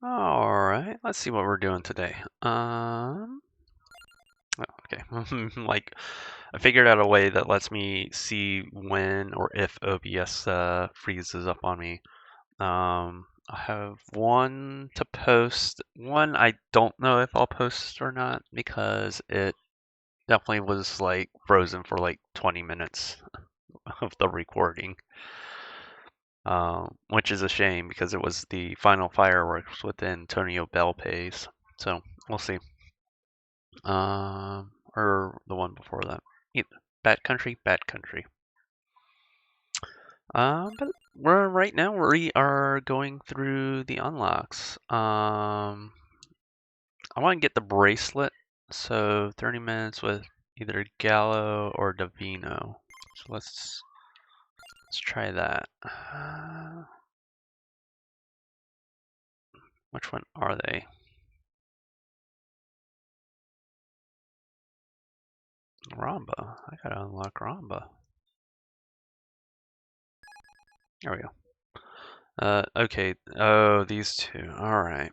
Alright, let's see what we're doing today. Okay. Like, I figured out a way that lets me see when or if OBS freezes up on me. I have one to post. One I don't know if I'll post or not because it definitely was like frozen for like 20 minutes of the recording. Which is a shame because it was the final fireworks with Antonio Bell pays. So we'll see. Or the one before that. Either. Bat Country, Bat Country. But right now we are going through the unlocks. I want to get the bracelet, so 30 minutes with either Gallo or Davino. So let's try that. Which one are they? Ramba. I gotta unlock Ramba. There we go. Okay. Oh, these two. All right.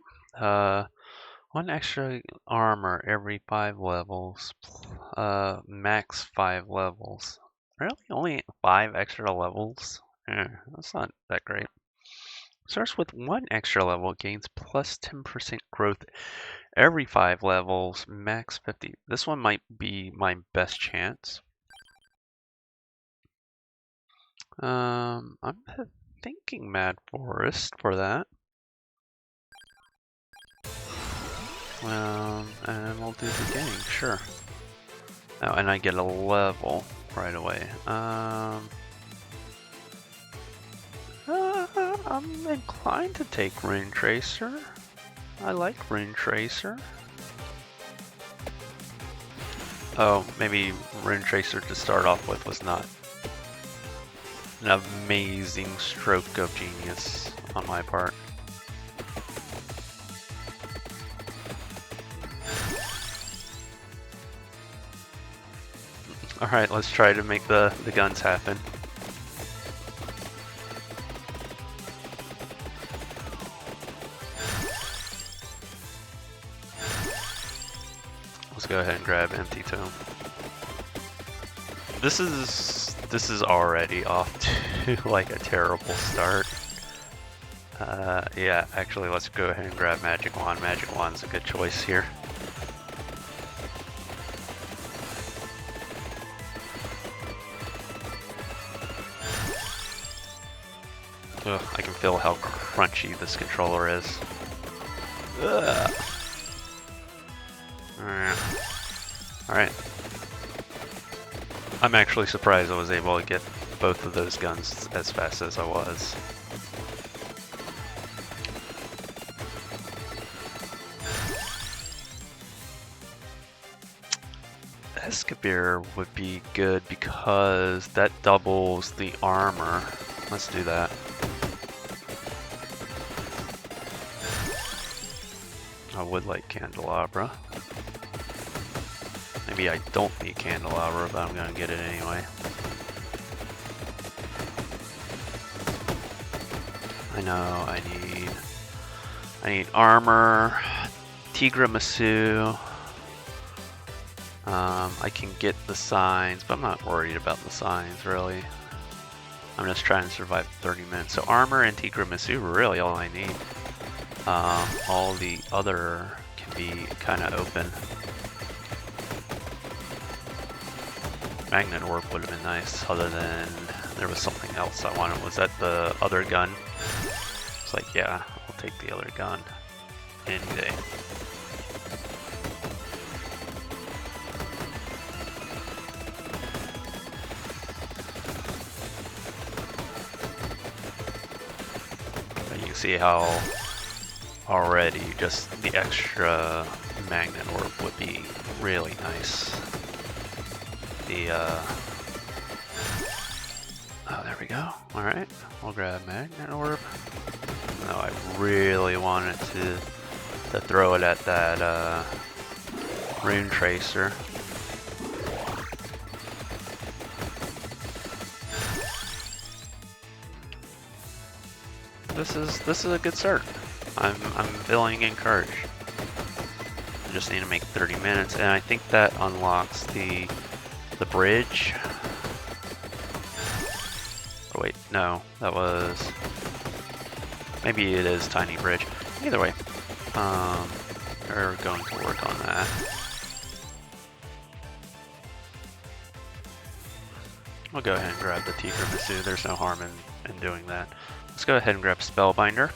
One extra armor every 5 levels. Max 5 levels. Really? Only 5 extra levels? That's not that great. Starts with 1 extra level, gains plus 10% growth every 5 levels, max 50. This one might be my best chance. I'm thinking Mad Forest for that. And we'll do the gang, sure. Oh, and I get a level right away. I'm inclined to take Rune Tracer. I like Rune Tracer. Oh, maybe Rune Tracer to start off with was not an amazing stroke of genius on my part. Alright, let's try to make the guns happen. Let's go ahead and grab Empty Tome. This is already off to like a terrible start. Yeah, actually let's go ahead and grab Magic Wand. Magic Wand's a good choice here. Ugh, I can feel how crunchy this controller is. Ugh. Alright. I'm actually surprised I was able to get both of those guns as fast as I was. Escabir would be good because that doubles the armor. Let's do that. I would like Candelabra. Maybe I don't need Candelabra, but I'm gonna get it anyway. I know I need armor, Tigre-Masu. I can get the signs, but I'm not worried about the signs really. I'm just trying to survive 30 minutes. So armor and Tigre-Masu are really all I need. All the other can be kind of open. Magnet Orb would have been nice, other than there was something else I wanted. Was that the other gun? It's like, yeah, I'll take the other gun any day. But you can see how already just the extra Magnet Orb would be really nice. Oh, there we go. Alright, we'll grab Magnet Orb. No, I really wanted to throw it at that Rune Tracer. This is a good start. I'm feeling encouraged. I just need to make 30 minutes, and I think that unlocks the bridge. Oh wait, no, that was, maybe it is Tiny Bridge. Either way, we're going to work on that. We'll go ahead and grab the Tiramisu. There's no harm in doing that. Let's go ahead and grab Spellbinder.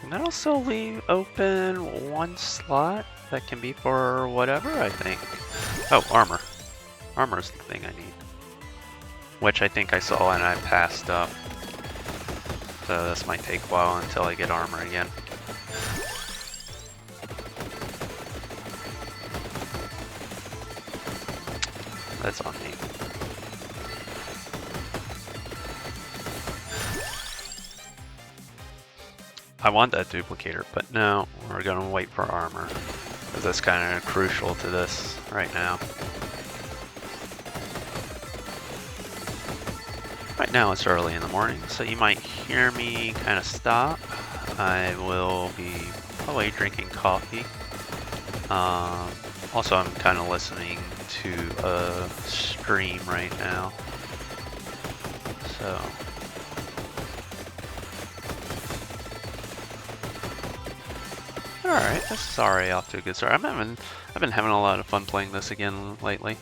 And that'll still leave open one slot that can be for whatever, I think. Oh, armor. Armor is the thing I need. Which I think I saw and I passed up. So this might take a while until I get armor again. That's on me. I want that duplicator, but no, we're gonna wait for armor. Because that's kind of crucial to this right now. Right now it's early in the morning, so you might hear me kind of stop. I will be probably drinking coffee. Also, I'm kind of listening to a stream right now. So. Alright, this is already off to a good start. I've been having a lot of fun playing this again lately.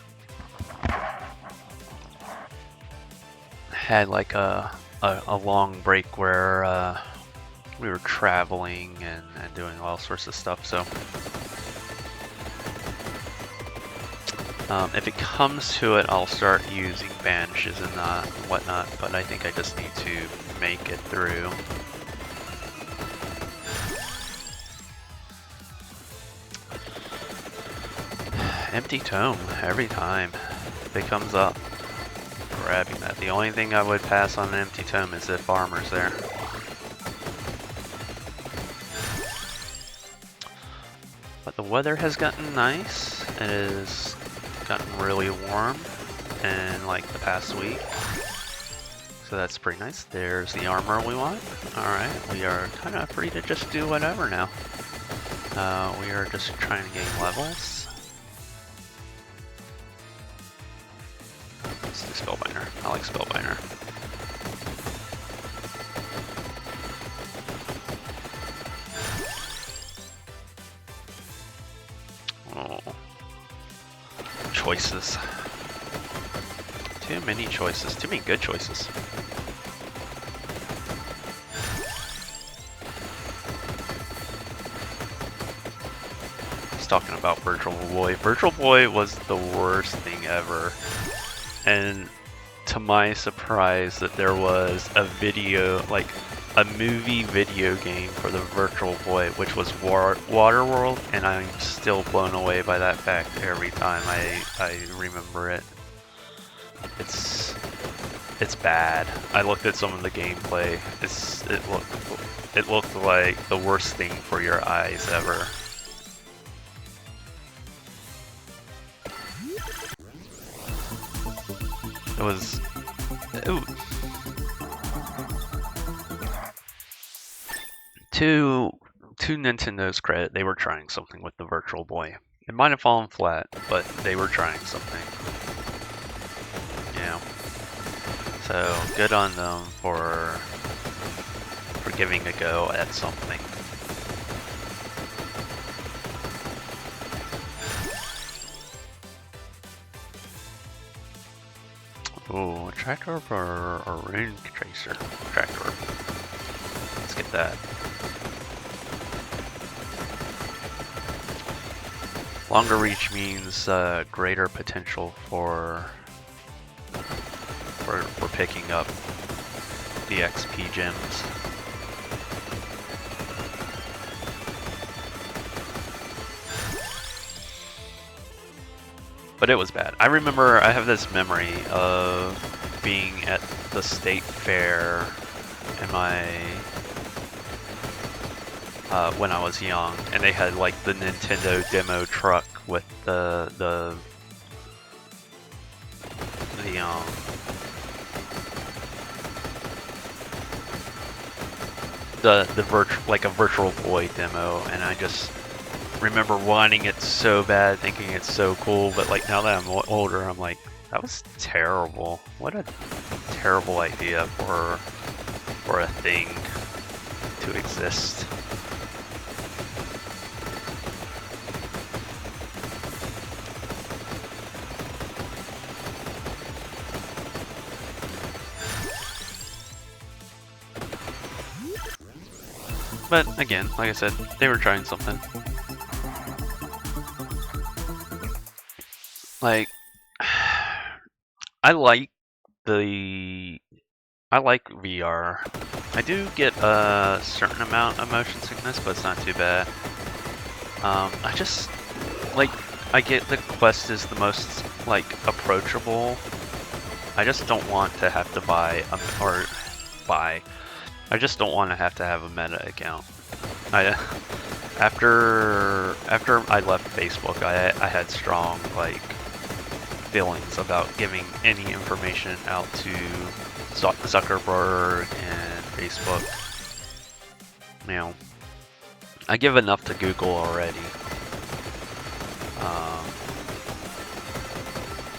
Had like a long break where we were traveling and doing all sorts of stuff, so if it comes to it, I'll start using banishes and whatnot, but I think I just need to make it through. Empty tome every time it comes up. Grabbing that. The only thing I would pass on an empty tome is if armor's there. But the weather has gotten nice. It has gotten really warm in like the past week. So that's pretty nice. There's the armor we want. Alright, we are kind of free to just do whatever now. We are just trying to gain levels. Spellbinder. I like Spellbinder. Oh. Choices. Too many choices. Too many good choices. I was talking about Virtual Boy. Virtual Boy was the worst thing ever. And to my surprise that there was a video, like a movie video game for the Virtual Boy, which was Waterworld, and I'm still blown away by that fact every time I remember it. It's bad. I looked at some of the gameplay. It looked like the worst thing for your eyes ever. It was. Ooh. To Nintendo's credit, they were trying something with the Virtual Boy. It might have fallen flat, but they were trying something. Yeah. So good on them for giving a go at something. Oh, a tractor or a rune tracer? Tractor. Let's get that. Longer reach means greater potential for picking up the XP gems. But it was bad. I remember I have this memory of being at the state fair in my when I was young, and they had like the Nintendo demo truck with the like a Virtual Boy demo, and I just remember wanting it so bad, thinking it's so cool. But like now that I'm older, I'm like, that was terrible. What a terrible idea for a thing to exist. But again, like I said, they were trying something. Like, I like VR. I do get a certain amount of motion sickness, but it's not too bad. I just, like, I get the Quest is the most, like, approachable. I just don't want to have to I just don't want to have a Meta account. After I left Facebook, I had strong, like, feelings about giving any information out to Zuckerberg and Facebook. You know, I give enough to Google already.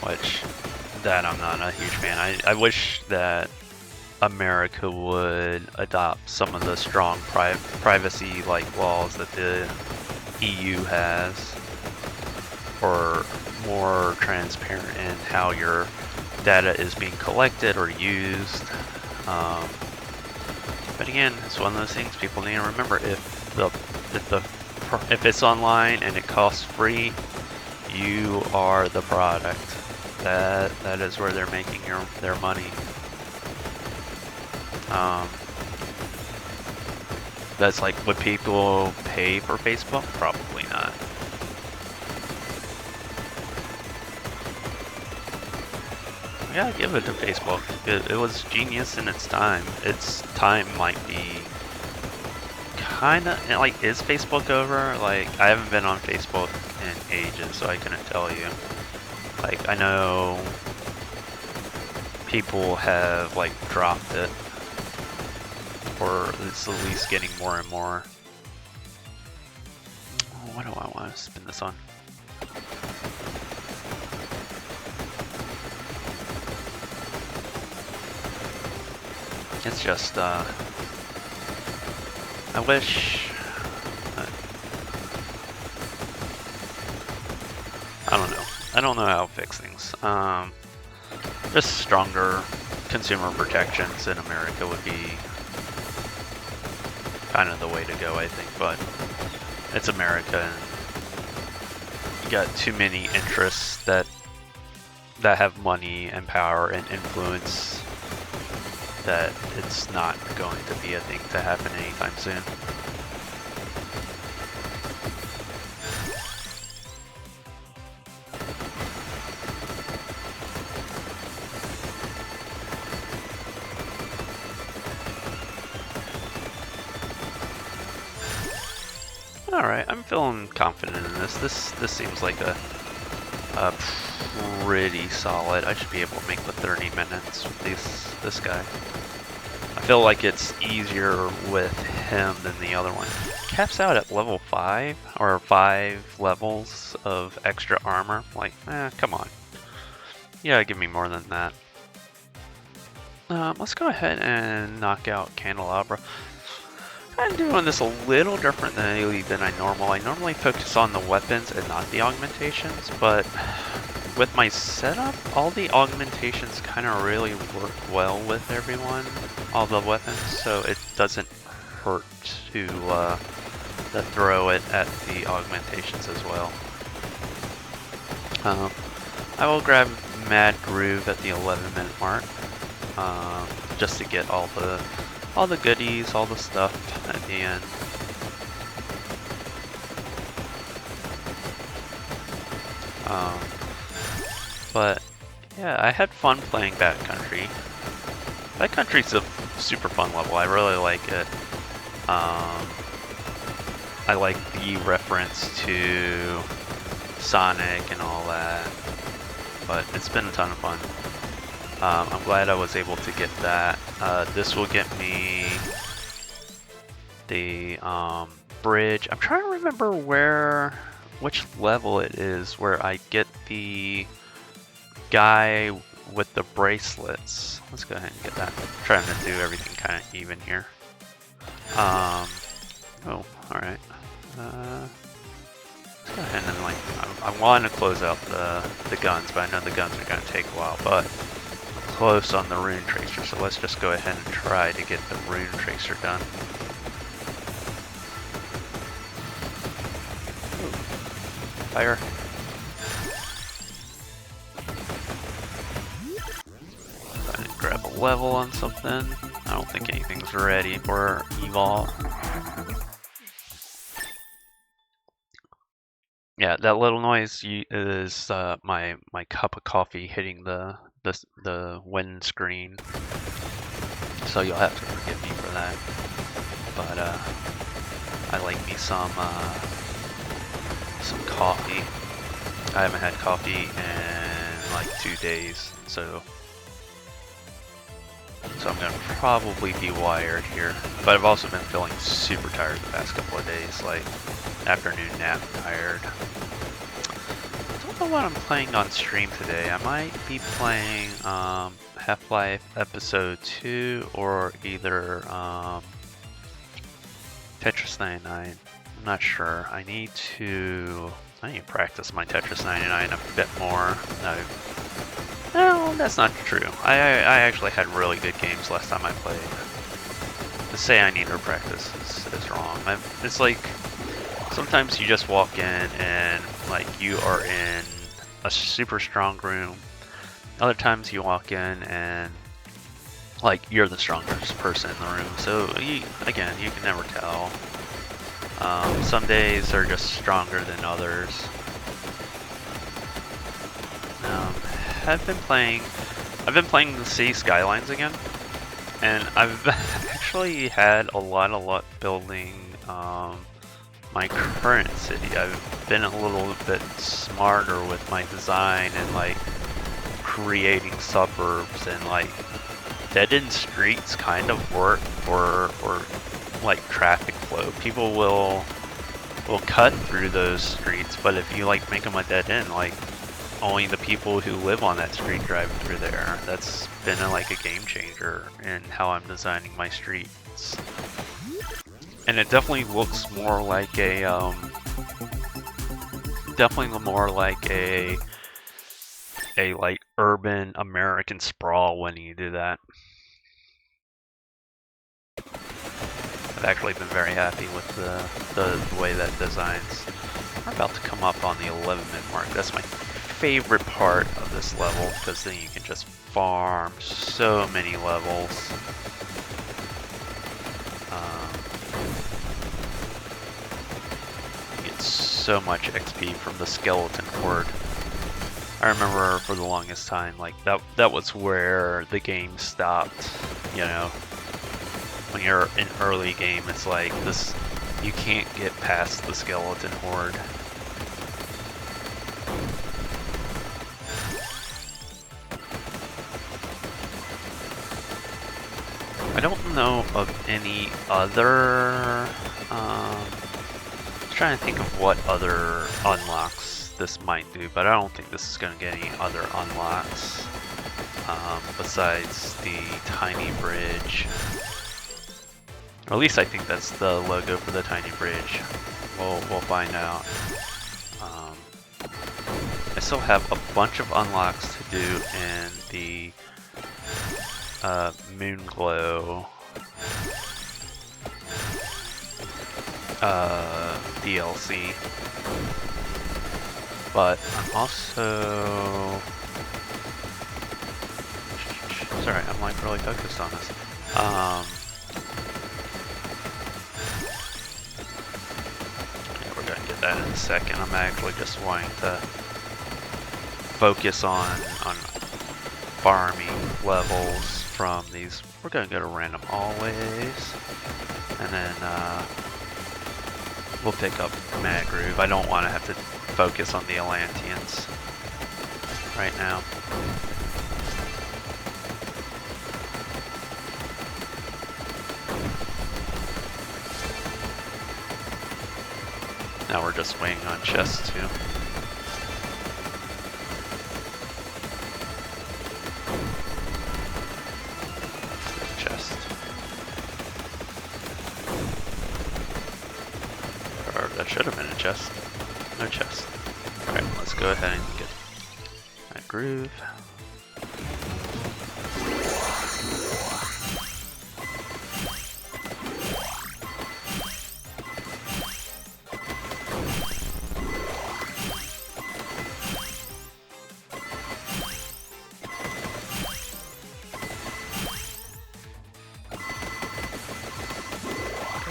Which, that I'm not a huge fan. I wish that America would adopt some of the strong privacy like laws that the EU has, or more transparent in how your data is being collected or used. But again, it's one of those things people need to remember. If it's online and it costs free, you are the product. That is where they're making their money. That's like, would people pay for Facebook? Probably not. Yeah, give it to Facebook. It was genius in its time. Its time might be kinda, like, is Facebook over? Like, I haven't been on Facebook in ages, so I couldn't tell you. Like, I know people have, like, dropped it, or it's at least getting more and more. Oh, what do I want to spin this on? It's just, I wish, I don't know. I don't know how to fix things. Just stronger consumer protections in America would be kind of the way to go, I think, but it's America, and you got too many interests that have money and power and influence, that it's not going to be a thing to happen anytime soon. Alright, I'm feeling confident in this. This seems like a pretty solid. I should be able to make the 30 minutes with this guy. I feel like it's easier with him than the other one. Caps out at level 5, or 5 levels of extra armor. Like, come on. Yeah, give me more than that. Let's go ahead and knock out Candelabra. I'm doing this a little differently than I normally focus on the weapons and not the augmentations, but with my setup, all the augmentations kind of really work well with everyone, all the weapons, so it doesn't hurt to throw it at the augmentations as well. I will grab Mad Groove at the 11-minute mark, just to get all the goodies, all the stuff at the end. But yeah, I had fun playing Backcountry. Backcountry's a super fun level. I really like it. I like the reference to Sonic and all that. But it's been a ton of fun. I'm glad I was able to get that. This will get me the bridge. I'm trying to remember which level it is where I get the guy with the bracelets. Let's go ahead and get that. I'm trying to do everything kind of even here. Oh, alright. Let's go ahead and I want to close out the guns, but I know the guns are going to take a while, but I'm close on the rune tracer, so let's just go ahead and try to get the rune tracer done. Ooh. Fire. Grab a level on something. I don't think anything's ready for evolve. Yeah, that little noise is my cup of coffee hitting the windscreen. So you'll have to forgive me for that. But I like me some coffee. I haven't had coffee in like 2 days, so I'm gonna probably be wired here. But I've also been feeling super tired the past couple of days, like afternoon nap tired. I don't know what I'm playing on stream today. I might be playing Half-Life Episode 2 or either Tetris 99. I'm not sure. I need to practice my Tetris 99 a bit more. No, that's not true. I actually had really good games last time I played. To say I need to practice is wrong. It's like sometimes you just walk in and like you are in a super strong room. Other times you walk in and like you're the strongest person in the room. So again, you can never tell. Some days are just stronger than others. I've been playing the City Skylines again, and I've actually had a lot of luck building my current city. I've been a little bit smarter with my design and like creating suburbs, and like dead-end streets kind of work for like traffic flow. People will cut through those streets, but if you like make them a dead end, like only the people who live on that street drive through there. That's been like a game changer in how I'm designing my streets. And it definitely looks more like a like urban American sprawl when you do that. I've actually been very happy with the way that designs. We're about to come up on the 11-minute mark. That's my favorite part of this level, because then you can just farm so many levels. You get so much XP from the skeleton horde. I remember for the longest time, like that was where the game stopped. You know, when you're in early game, it's like this. You can't get past the skeleton horde. I don't know of any other, I'm trying to think of what other unlocks this might do, but I don't think this is going to get any other unlocks besides the tiny bridge. Or at least I think that's the logo for the tiny bridge. We'll find out. I still have a bunch of unlocks to do in the Moonglow DLC, but I'm also sorry, I'm like really focused on this. Yeah, we're gonna get that in a second. I'm actually just wanting to focus on farming levels from these. We're gonna go to random always, and then we'll pick up Mad Groove. I don't want to have to focus on the Atlanteans right now. Now we're just waiting on chests too. Chest. Or that should have been a chest. No chest. Alright, let's go ahead and get that groove.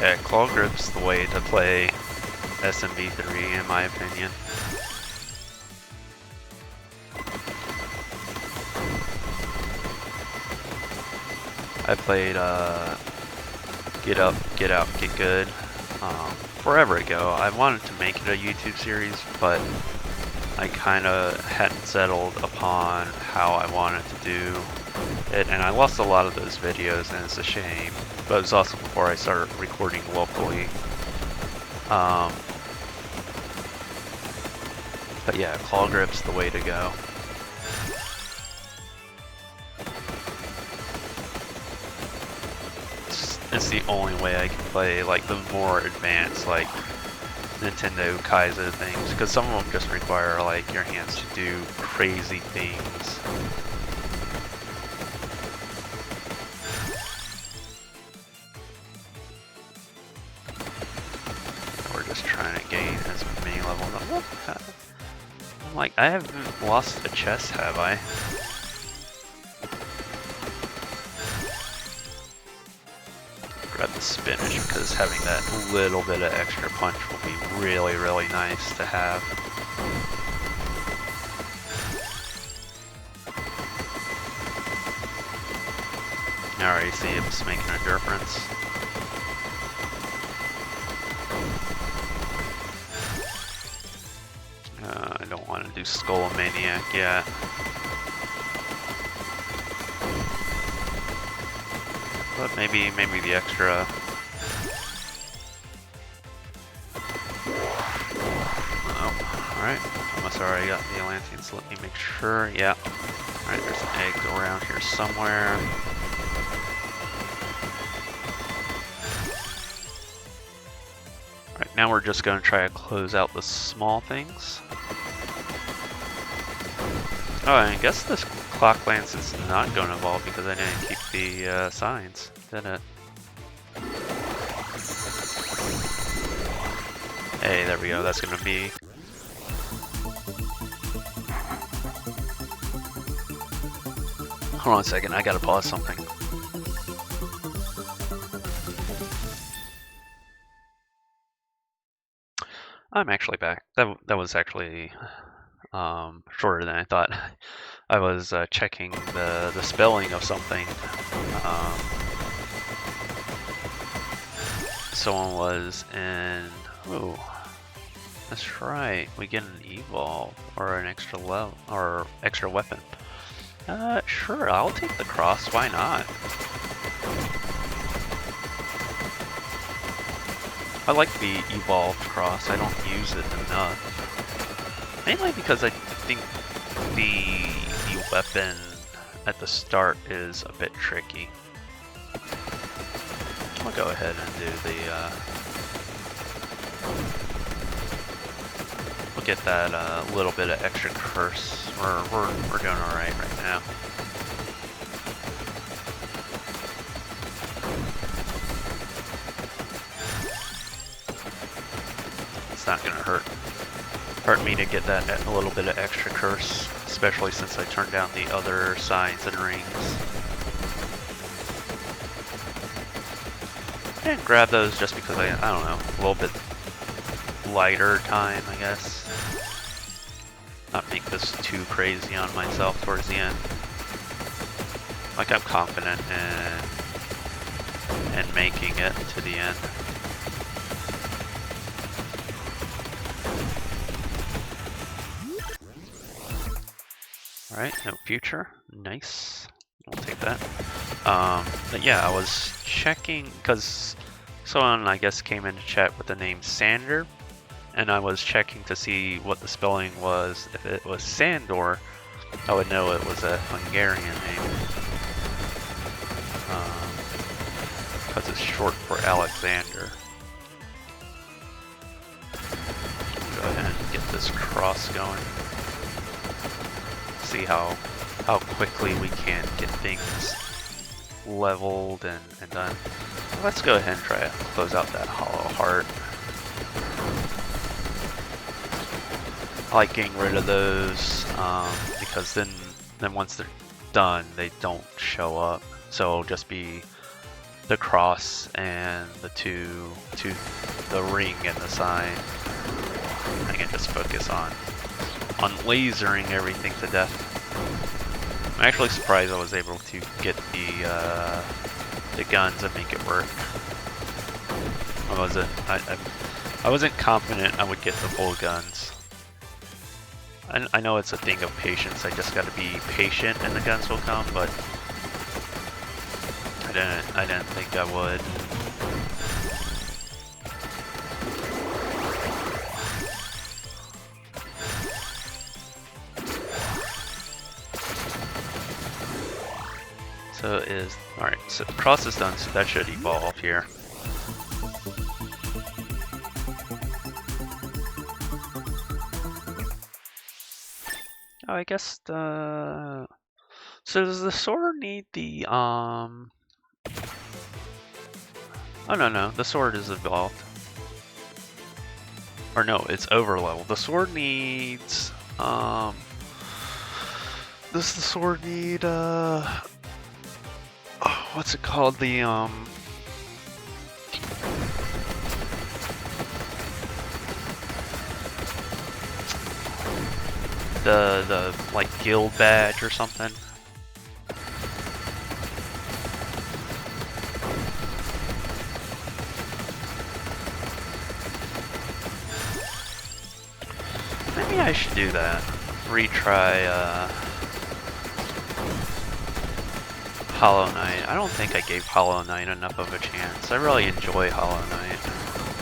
Yeah, Claw Grip's the way to play SMB3 in my opinion. I played Get Up, Get Out, Get Good forever ago. I wanted to make it a YouTube series, but I kind of hadn't settled upon how I wanted to do it, and I lost a lot of those videos, and it's a shame. But it was also before I started recording locally. But yeah, Claw Grip's the way to go. It's the only way I can play like the more advanced like Nintendo Kaizo things, because some of them just require like your hands to do crazy things. We're just trying to gain as many levels. I'm like, I haven't lost a chest, have I? Grab the spinach, because having that little bit of extra punch will be really, really nice to have. I already see it's making a difference. I don't want to do Skullomaniac yet. But maybe the extra. Oh, alright. Almost already got the Atlanteans. Let me make sure. Yeah. Alright, there's an egg around here somewhere. Alright, now we're just going to try to close out the small things. Oh, I guess this Clock Lance is not going to evolve because I didn't keep the signs, did it? Hey, there we go, that's going to be... Hold on a second, I gotta pause something. I'm actually back. That was actually shorter than I thought. I was checking the spelling of something. Someone was in... Oh, that's right. We get an evolve or an extra level or extra weapon. Sure, I'll take the cross. Why not? I like the evolved cross. I don't use it enough. Mainly because I think the weapon at the start is a bit tricky. I'll go ahead and do the we'll get that little bit of extra curse. We're doing alright right now. It's not gonna hurt me to get that a little bit of extra curse, especially since I turned down the other signs and rings. And grab those just because I don't know, a little bit lighter time, I guess. Not make this too crazy on myself towards the end. Like I'm confident in making it to the end. Alright, no future. Nice. We'll take that. But yeah, I was checking because someone I guess came into chat with the name Sander, and I was checking to see what the spelling was. If it was Sandor, I would know it was a Hungarian name. Because it's short for Alexander. Go ahead and get this cross going. See how quickly we can get things leveled and done. Let's go ahead and try to close out that hollow heart. I like getting rid of those because then once they're done, they don't show up. So it'll just be the cross and the the ring and the sign. I can just focus on lasering everything to death. I'm actually surprised I was able to get the guns and make it work. I wasn't confident I would get the full guns. I know it's a thing of patience. I just got to be patient, and the guns will come. But I didn't think I would. So alright, so the cross is done, so that should evolve here. Oh, I guess so does the sword need the oh no, the sword is evolved. Or no, it's over level. The sword needs does the sword need what's it called? The like guild badge or something. Maybe I should do that. Retry Hollow Knight. I don't think I gave Hollow Knight enough of a chance. I really enjoy Hollow Knight.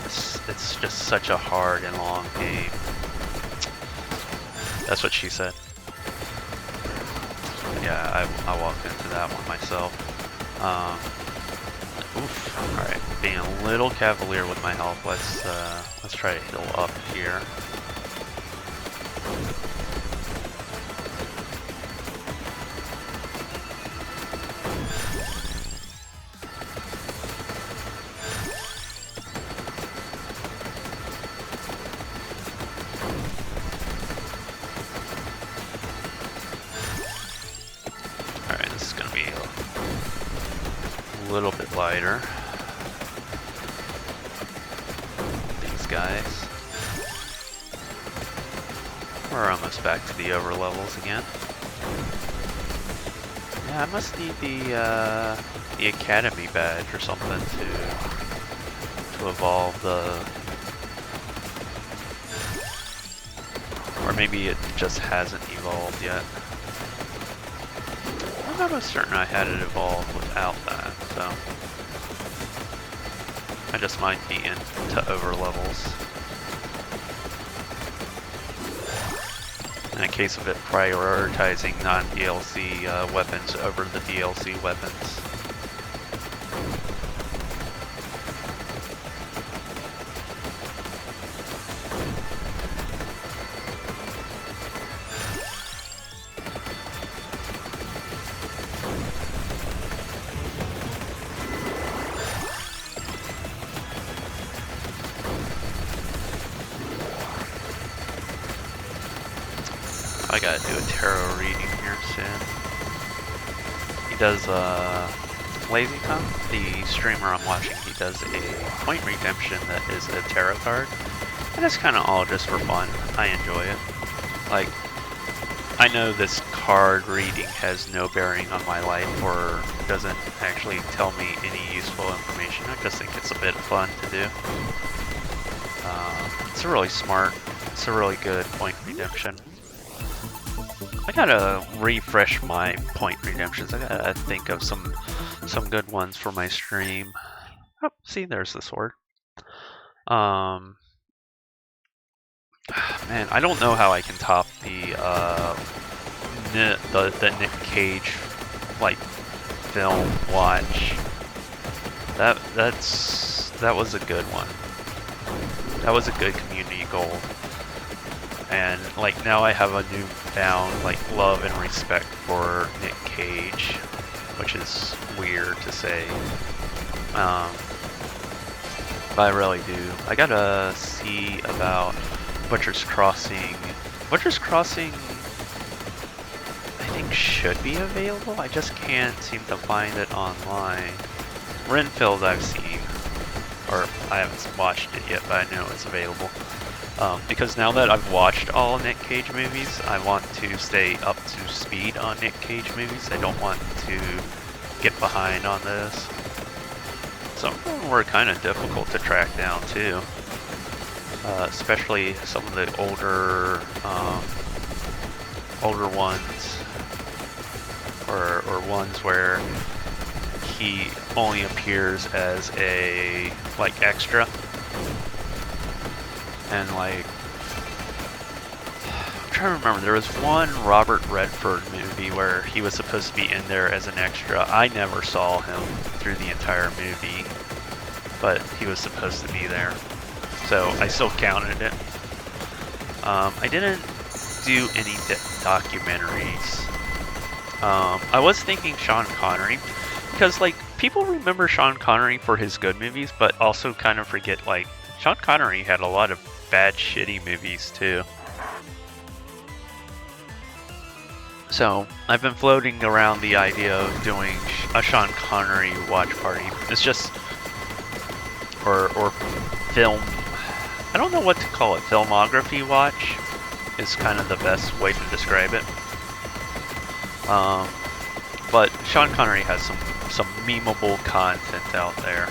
It's just such a hard and long game. That's what she said. Yeah, I walked into that one myself. Oof. Alright, being a little cavalier with my health. Let's try to heal up here. A little bit lighter. These guys. We're almost back to the over levels again. Yeah, I must need the academy badge or something to evolve or maybe it just hasn't evolved yet. I'm almost certain I had it evolved without that, so I just might be into over levels. In a case of it prioritizing non-DLC weapons over the DLC weapons. I gotta do a tarot reading here soon. He does, Lazy Tongue, the streamer I'm watching, he does a point redemption that is a tarot card. And it's kind of all just for fun. I enjoy it. Like, I know this card reading has no bearing on my life or doesn't actually tell me any useful information. I just think it's a bit of fun to do. It's a really good point redemption. I gotta refresh my point redemptions. I gotta think of some good ones for my stream. Oh, see, there's the sword. Man, I don't know how I can top the Nick Cage like film watch. That was a good one. That was a good community goal. And like now I have a newfound like love and respect for Nick Cage, which is weird to say. But I really do. I gotta see about Butcher's Crossing. Butcher's Crossing, I think, should be available. I just can't seem to find it online. Renfield I've seen, or I haven't watched it yet, but I know it's available. Because now that I've watched all Nick Cage movies, I want to stay up to speed on Nick Cage movies. I don't want to get behind on this. Some of them were kind of difficult to track down too, especially some of the older ones, or ones where he only appears as a like extra, and like I'm trying to remember, there was one Robert Redford movie where he was supposed to be in there as an extra. I never saw him through the entire movie, but he was supposed to be there, so I still counted it. I didn't do any documentaries. I was thinking Sean Connery, because like people remember Sean Connery for his good movies, but also kind of forget like Sean Connery had a lot of bad, shitty movies too. So I've been floating around the idea of doing a Sean Connery watch party. It's just, or film, I don't know what to call it, filmography watch is kind of the best way to describe it. But Sean Connery has some memeable content out there.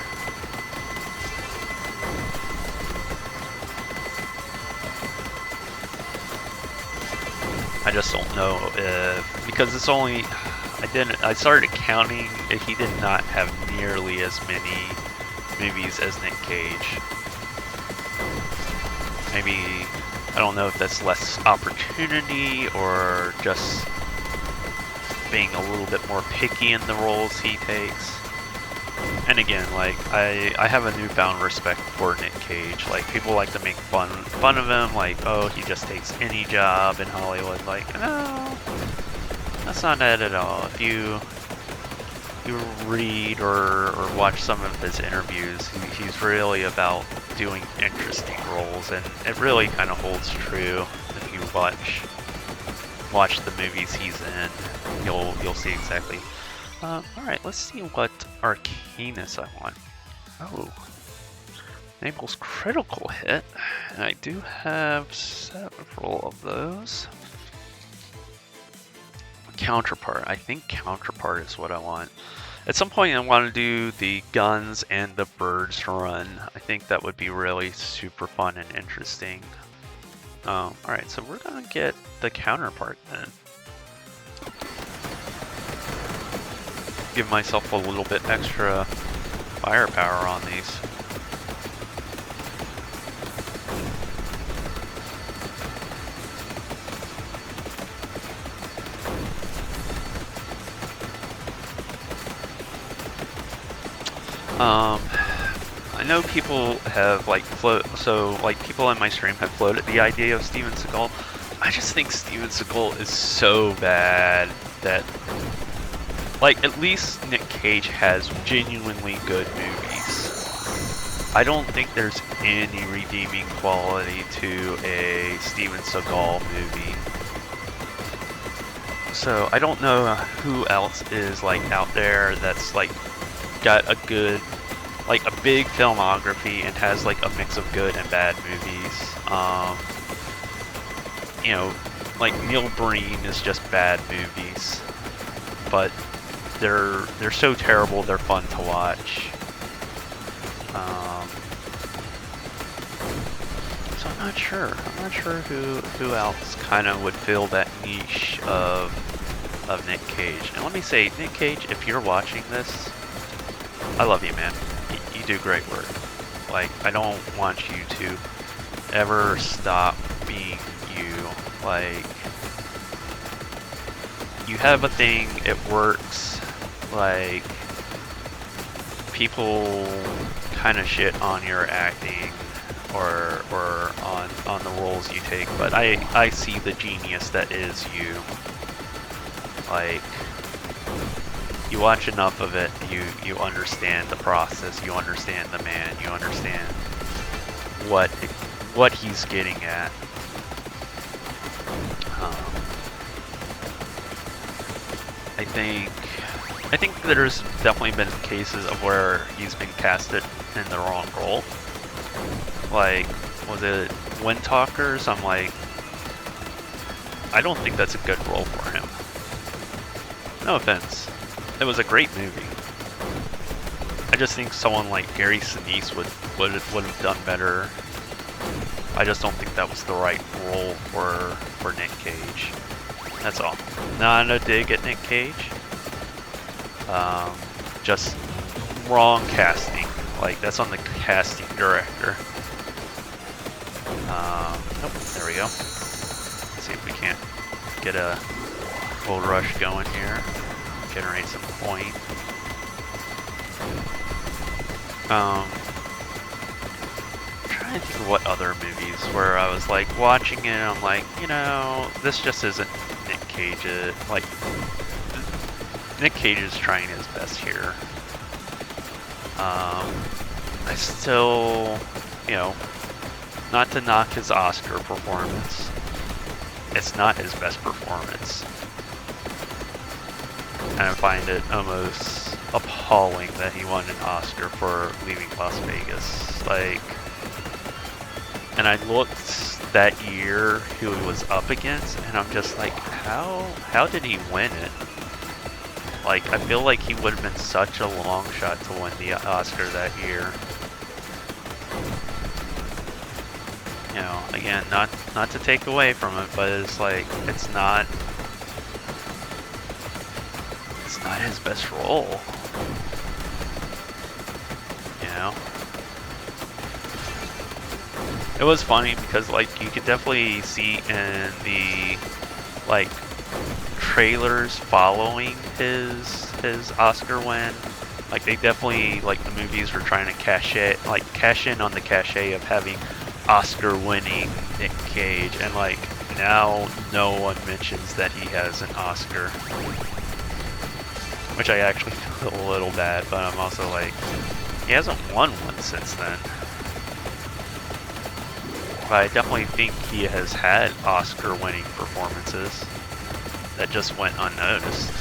I just don't know if, because it's only, I started counting, he did not have nearly as many movies as Nick Cage. Maybe, I don't know if that's less opportunity or just being a little bit more picky in the roles he takes. And again, like, I have a newfound respect for Nick Cage. Like, people like to make fun of him, like, oh, he just takes any job in Hollywood. Like, no, that's not it at all. If you read or watch some of his interviews, he's really about doing interesting roles, and it really kind of holds true. If you watch the movies he's in, you'll see exactly. Alright, let's see what Arcanus I want. Oh, enables critical hit, and I do have several of those. Counterpart, I think Counterpart is what I want. At some point I want to do the guns and the birds run. I think that would be really super fun and interesting. Alright, so we're gonna get the Counterpart then. Give myself a little bit extra firepower on these. I know people have like people on my stream have floated the idea of Steven Seagal. I just think Steven Seagal is so bad that, like, at least Nick Cage has genuinely good movies. I don't think there's any redeeming quality to a Steven Seagal movie. So I don't know who else is like out there that's like got a good, like a big filmography and has like a mix of good and bad movies. You know, like Neil Breen is just bad movies, but they're so terrible they're fun to watch. So I'm not sure who else kind of would fill that niche of Nick Cage. And let me say, Nick Cage, if you're watching this, I love you, man. You do great work. Like, I don't want you to ever stop being you. Like, you have a thing, it works. Like, people kind of shit on your acting or on the roles you take, but I see the genius that is you. Like, you watch enough of it, you understand the process, you understand the man, you understand what he's getting at. I think there's definitely been cases of where he's been casted in the wrong role. Like, was it Windtalkers? I'm like, I don't think that's a good role for him. No offense. It was a great movie. I just think someone like Gary Sinise would have done better. I just don't think that was the right role for Nick Cage. That's all. Not a dig at Nick Cage. Just wrong casting. Like, that's on the casting director. Nope, there we go. Let's see if we can't get a Gold Rush going here. Generate some point. I'm trying to think of what other movies where I was like watching it, I'm like, you know, this just isn't Nick Cage. Like, Nick Cage is trying his best here. I still, you know, not to knock his Oscar performance, it's not his best performance. And I find it almost appalling that he won an Oscar for Leaving Las Vegas. Like, and I looked that year who he was up against, and I'm just like, how did he win it? Like, I feel like he would have been such a long shot to win the Oscar that year. You know, again, not to take away from it, but it's like, it's not his best role. You know? It was funny because, like, you could definitely see in the, like, trailers following his Oscar win, like, they definitely, like, the movies were trying to cash in on the cachet of having Oscar-winning Nick Cage, and, like, now no one mentions that he has an Oscar, which I actually feel a little bad, but I'm also like, he hasn't won one since then. But I definitely think he has had Oscar-winning performances that just went unnoticed.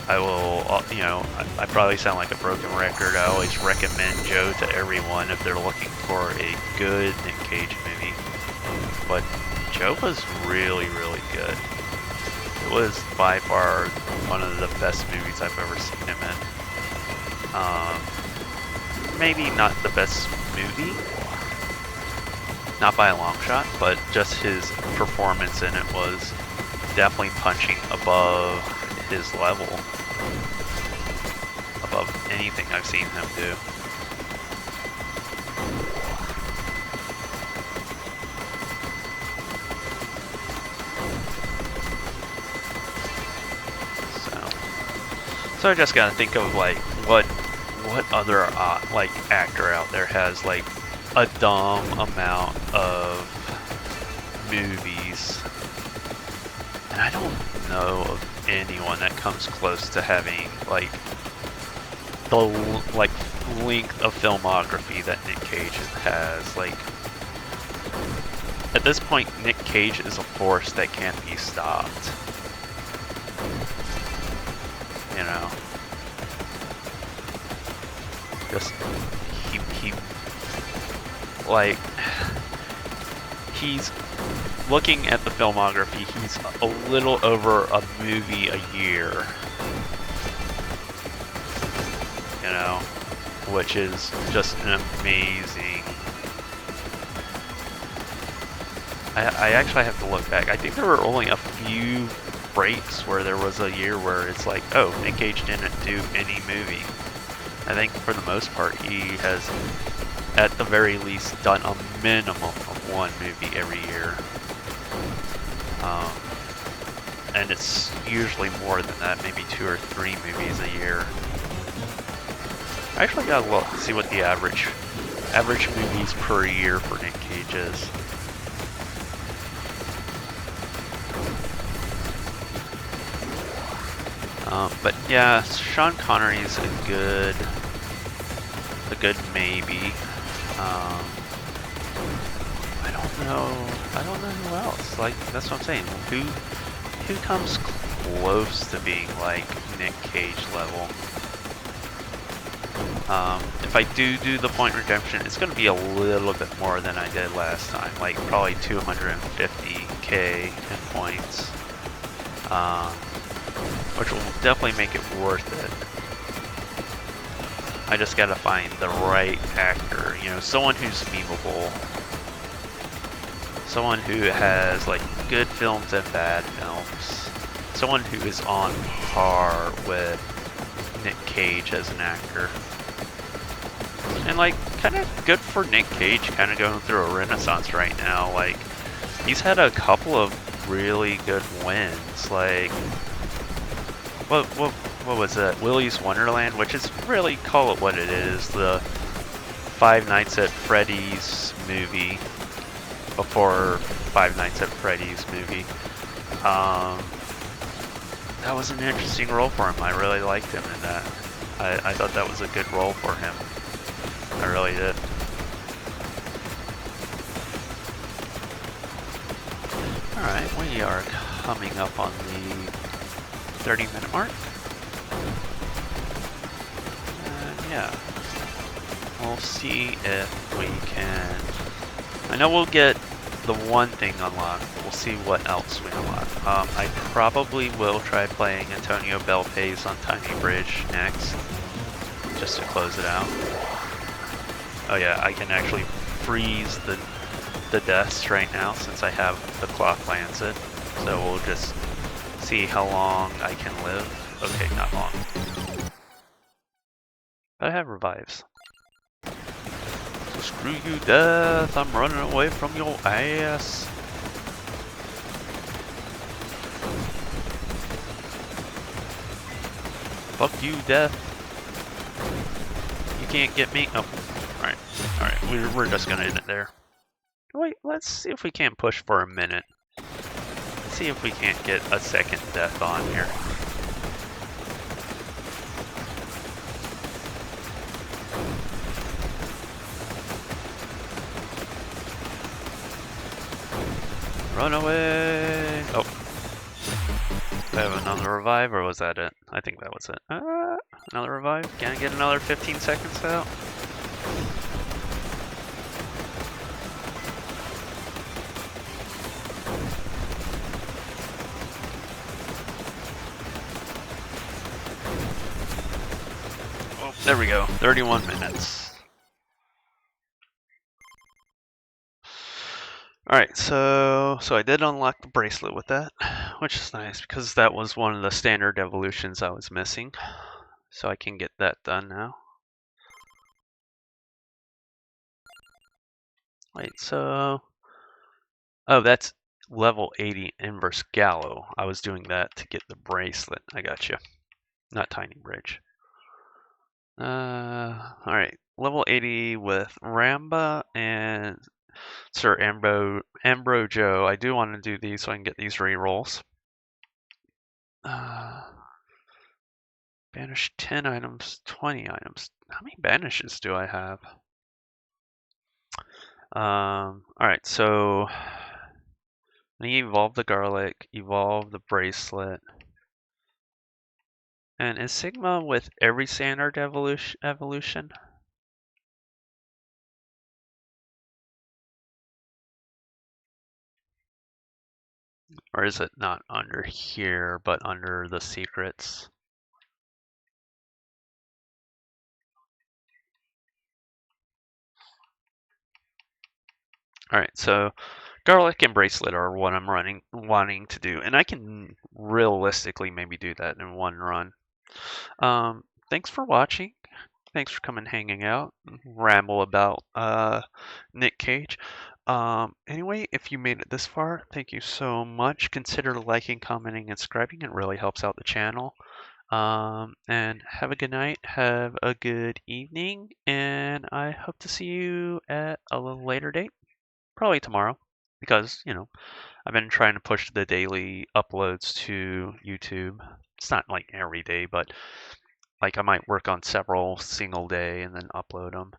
I will, you know, I probably sound like a broken record. I always recommend Joe to everyone if they're looking for a good Nick Cage movie. But Joe was really, really good. It was by far one of the best movies I've ever seen him in. Maybe not the best movie, not by a long shot, but just his performance in it was definitely punching above his level, above anything I've seen him do. So I just gotta think of like what other like actor out there has like a dumb amount of movies, and I don't know of anyone that comes close to having like the length of filmography that Nick Cage has. Like, at this point, Nick Cage is a force that can't be stopped. You know, just he like, he's looking at the filmography, he's a little over a movie a year, you know, which is just an amazing. I actually have to look back. I think there were only a few breaks where there was a year where it's like, oh, Nick Cage didn't do any movie. I think for the most part he has at the very least, done a minimum of one movie every year. And it's usually more than that, maybe 2 or 3 movies a year. I actually gotta look, see what the average movies per year for Nick Cage is. But yeah, Sean Connery's a good maybe. I don't know who else. Like, that's what I'm saying. Who comes close to being like Nick Cage level? If I do the point redemption, it's going to be a little bit more than I did last time, like probably 250k in points, which will definitely make it worth it. I just got to find the right actor, you know, someone who's memeable, someone who has like good films and bad films, someone who is on par with Nick Cage as an actor. And like, kind of good for Nick Cage, kind of going through a renaissance right now. Like, he's had a couple of really good wins. Like, what was it? Willy's Wonderland, which is really, call it what it is, the Five Nights at Freddy's movie before Five Nights at Freddy's movie. That was an interesting role for him. I really liked him in that. I thought that was a good role for him. I really did. Alright, we are coming up on the 30-minute mark. And yeah, we'll see if we can... I know we'll get the one thing unlocked. We'll see what else we unlock. I probably will try playing Antonio Belpay's on Tiny Bridge next, just to close it out. Oh yeah, I can actually freeze the deaths right now since I have the clock lancet. So we'll just see how long I can live. Okay, not long. But I have revives. So screw you, death. I'm running away from your ass. Fuck you, death. You can't get me. Oh. Alright, we're just gonna end it there. Wait, let's see if we can't push for a minute. Let's see if we can't get a second death on here. Run away! Oh. Did I have another revive, or was that it? I think that was it. Another revive? Can I get another 15 seconds out? There we go, 31 minutes. Alright, so I did unlock the bracelet with that, which is nice because that was one of the standard evolutions I was missing. So I can get that done now. Wait, so... Oh, that's level 80 Inverse Gallo. I was doing that to get the bracelet. I got you. Not Tiny Bridge. Alright, level 80 with Ramba and Sir Ambrojo. I do want to do these so I can get these rerolls. Banish 10 items, 20 items. How many banishes do I have? Alright, so I evolve the garlic, evolve the bracelet. And is Sigma with every standard evolution? Or is it not under here, but under the secrets? Alright, so garlic and bracelet are what I'm wanting to do. And I can realistically maybe do that in one run. Thanks for watching. Thanks for coming hanging out, ramble about Nick Cage. Anyway, if you made it this far, thank you so much. Consider liking, commenting, and subscribing. It really helps out the channel. And have a good night, have a good evening, and I hope to see you at a little later date, probably tomorrow, because, I've been trying to push the daily uploads to YouTube. It's not like every day, but like I might work on several single day and then upload them.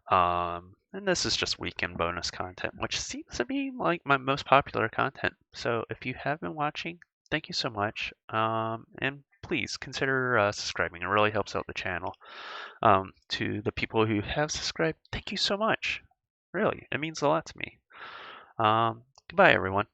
And this is just weekend bonus content, which seems to be like my most popular content. So if you have been watching, thank you so much. And please consider subscribing. It really helps out the channel. To the people who have subscribed, thank you so much. Really, it means a lot to me. Goodbye, everyone.